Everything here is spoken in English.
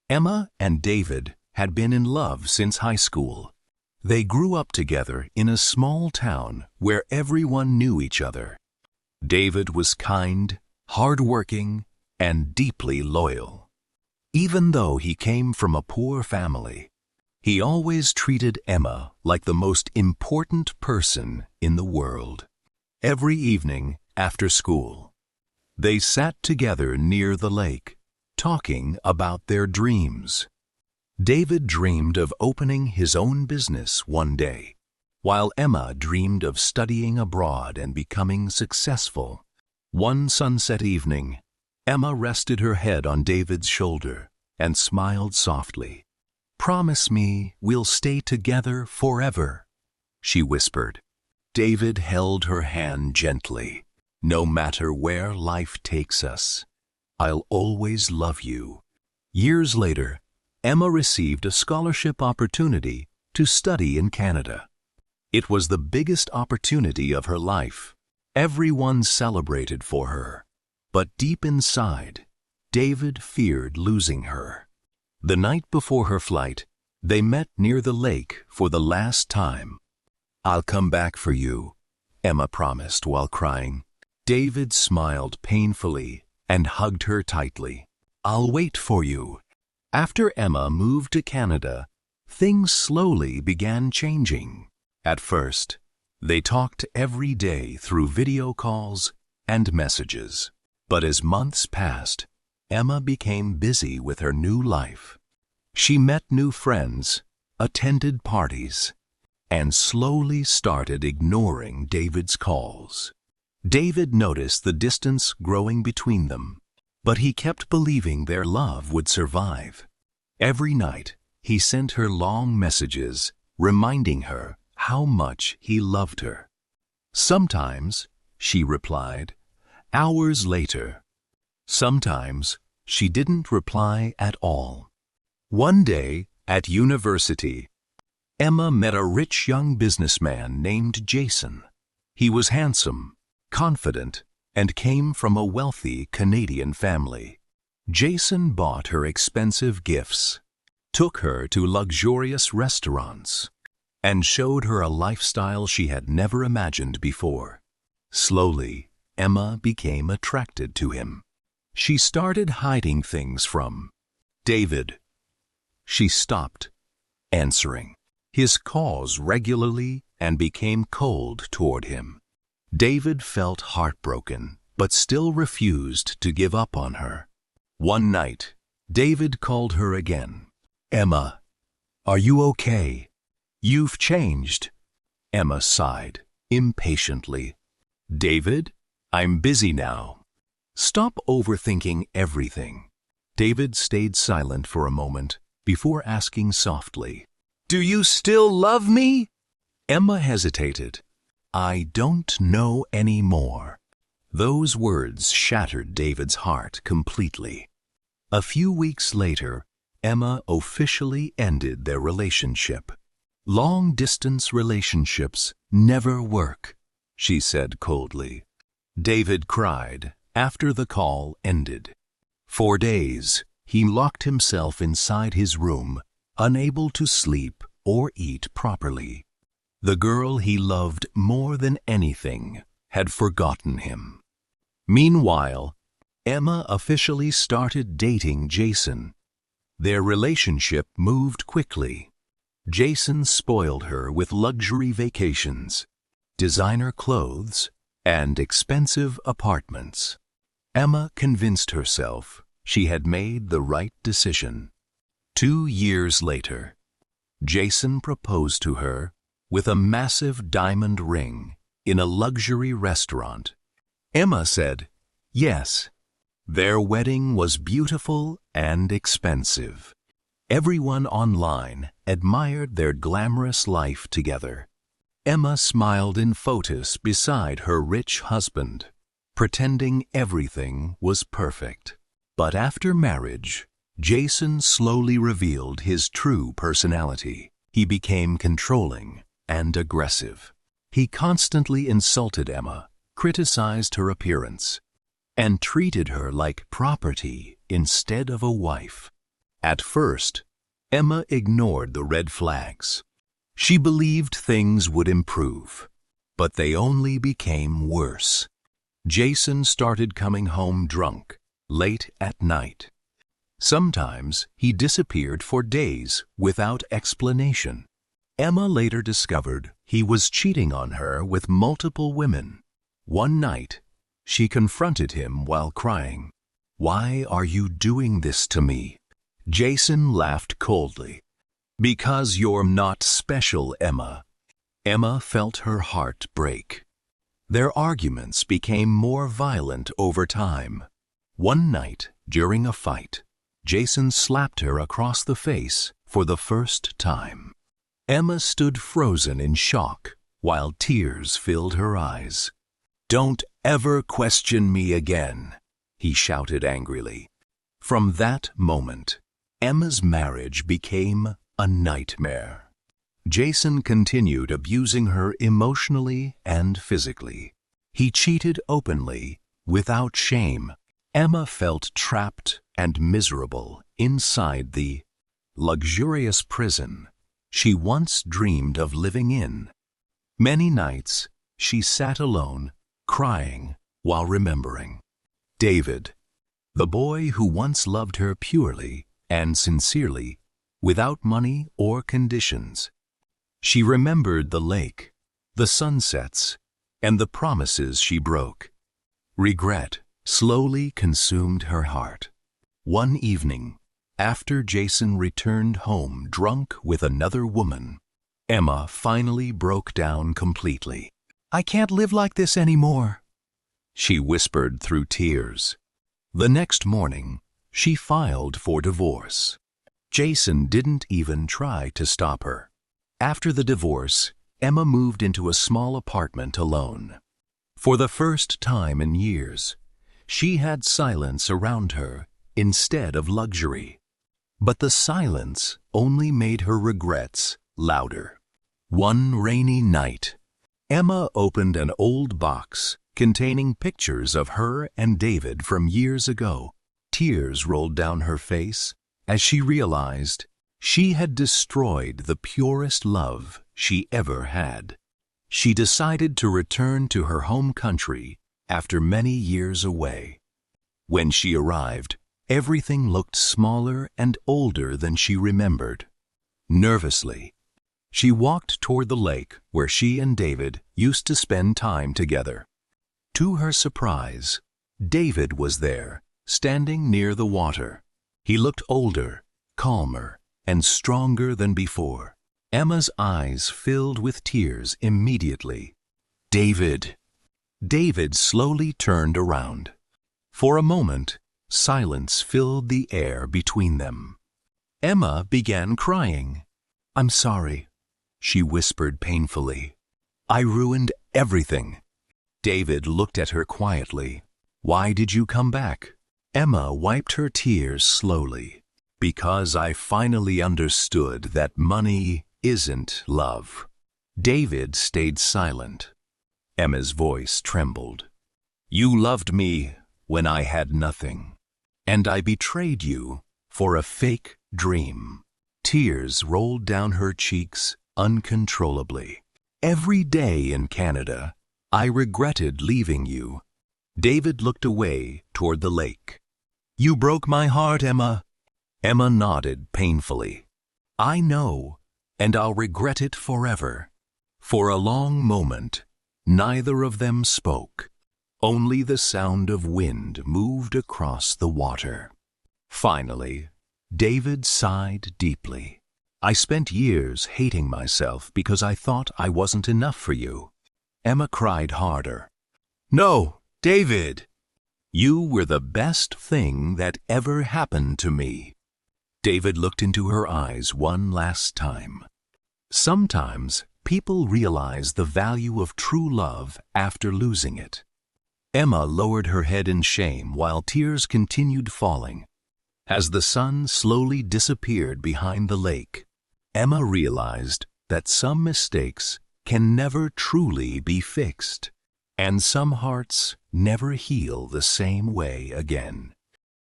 Emma and David had been in love since high school. They grew up together in a small town where everyone knew each other. David was kind, hardworking, and deeply loyal. Even though he came from a poor family, he always treated Emma like the most important person in the world. Every evening after school, they sat together near the lake, talking about their dreams. David dreamed of opening his own business one day, while Emma dreamed of studying abroad and becoming successful. One sunset evening, Emma rested her head on David's shoulder and smiled softly. "Promise me we'll stay together forever," she whispered. David held her hand gently. "No matter where life takes us, I'll always love you." Years later, Emma received a scholarship opportunity to study in Canada. It was the biggest opportunity of her life. Everyone celebrated for her, but deep inside, David feared losing her. The night before her flight, they met near the lake for the last time. "I'll come back for you," Emma promised while crying. David smiled painfully and hugged her tightly. "I'll wait for you." After Emma moved to Canada, things slowly began changing. At first, they talked every day through video calls and messages. But as months passed, Emma became busy with her new life. She met new friends, attended parties, and slowly started ignoring David's calls. David noticed the distance growing between them, but he kept believing their love would survive. Every night, he sent her long messages, reminding her how much he loved her. Sometimes, she replied, hours later. Sometimes, she didn't reply at all. One day, at university, Emma met a rich young businessman named Jason. He was handsome, confident, and came from a wealthy Canadian family. Jason bought her expensive gifts, took her to luxurious restaurants, and showed her a lifestyle she had never imagined before. Slowly, Emma became attracted to him. She started hiding things from David. She stopped answering his calls regularly and became cold toward him. David felt heartbroken, but still refused to give up on her. One night, David called her again. "Emma, are you okay? You've changed." Emma sighed impatiently. "David, I'm busy now. Stop overthinking everything." David stayed silent for a moment before asking softly, "Do you still love me?" Emma hesitated. "I don't know anymore." Those words shattered David's heart completely. A few weeks later, Emma officially ended their relationship. "Long-distance relationships never work," she said coldly. David cried after the call ended. For days, he locked himself inside his room, unable to sleep or eat properly. The girl he loved more than anything had forgotten him. Meanwhile, Emma officially started dating Jason. Their relationship moved quickly. Jason spoiled her with luxury vacations, designer clothes, and expensive apartments. Emma convinced herself she had made the right decision. 2 years later, Jason proposed to her with a massive diamond ring in a luxury restaurant. Emma said yes. Their wedding was beautiful and expensive. Everyone online admired their glamorous life together. Emma smiled in photos beside her rich husband, pretending everything was perfect. But after marriage, Jason slowly revealed his true personality. He became controlling and aggressive. He constantly insulted Emma, criticized her appearance, and treated her like property instead of a wife. At first, Emma ignored the red flags. She believed things would improve, but they only became worse. Jason started coming home drunk, late at night. Sometimes he disappeared for days without explanation. Emma later discovered he was cheating on her with multiple women. One night, she confronted him while crying. "Why are you doing this to me?" Jason laughed coldly. "Because you're not special, Emma." Emma felt her heart break. Their arguments became more violent over time. One night, during a fight, Jason slapped her across the face for the first time. Emma stood frozen in shock while tears filled her eyes. "Don't ever question me again," he shouted angrily. From that moment, Emma's marriage became a nightmare. Jason continued abusing her emotionally and physically. He cheated openly, without shame. Emma felt trapped and miserable inside the luxurious prison she once dreamed of living in. Many nights, she sat alone, crying while remembering David, the boy who once loved her purely and sincerely, without money or conditions. She remembered the lake, the sunsets, and the promises she broke. Regret slowly consumed her heart. One evening, after Jason returned home drunk with another woman, Emma finally broke down completely. "I can't live like this anymore," she whispered through tears. The next morning, she filed for divorce. Jason didn't even try to stop her. After the divorce, Emma moved into a small apartment alone. For the first time in years, she had silence around her instead of luxury. But the silence only made her regrets louder. One rainy night, Emma opened an old box containing pictures of her and David from years ago. Tears rolled down her face as she realized she had destroyed the purest love she ever had. She decided to return to her home country after many years away. When she arrived, everything looked smaller and older than she remembered. Nervously, she walked toward the lake where she and David used to spend time together. To her surprise, David was there, standing near the water. He looked older, calmer, and stronger than before. Emma's eyes filled with tears immediately. "David!" David slowly turned around. For a moment, silence filled the air between them. Emma began crying. "I'm sorry," she whispered painfully. "I ruined everything." David looked at her quietly. "Why did you come back?" Emma wiped her tears slowly. "Because I finally understood that money isn't love." David stayed silent. Emma's voice trembled. "You loved me when I had nothing, and I betrayed you for a fake dream." Tears rolled down her cheeks uncontrollably. "Every day in Canada, I regretted leaving you." David looked away toward the lake. "You broke my heart, Emma." Emma nodded painfully. "I know, and I'll regret it forever." For a long moment, neither of them spoke. Only the sound of wind moved across the water. Finally, David sighed deeply. "I spent years hating myself because I thought I wasn't enough for you." Emma cried harder. "No, David! You were the best thing that ever happened to me." David looked into her eyes one last time. Sometimes people realize the value of true love after losing it. Emma lowered her head in shame while tears continued falling. As the sun slowly disappeared behind the lake, Emma realized that some mistakes can never truly be fixed, and some hearts never heal the same way again.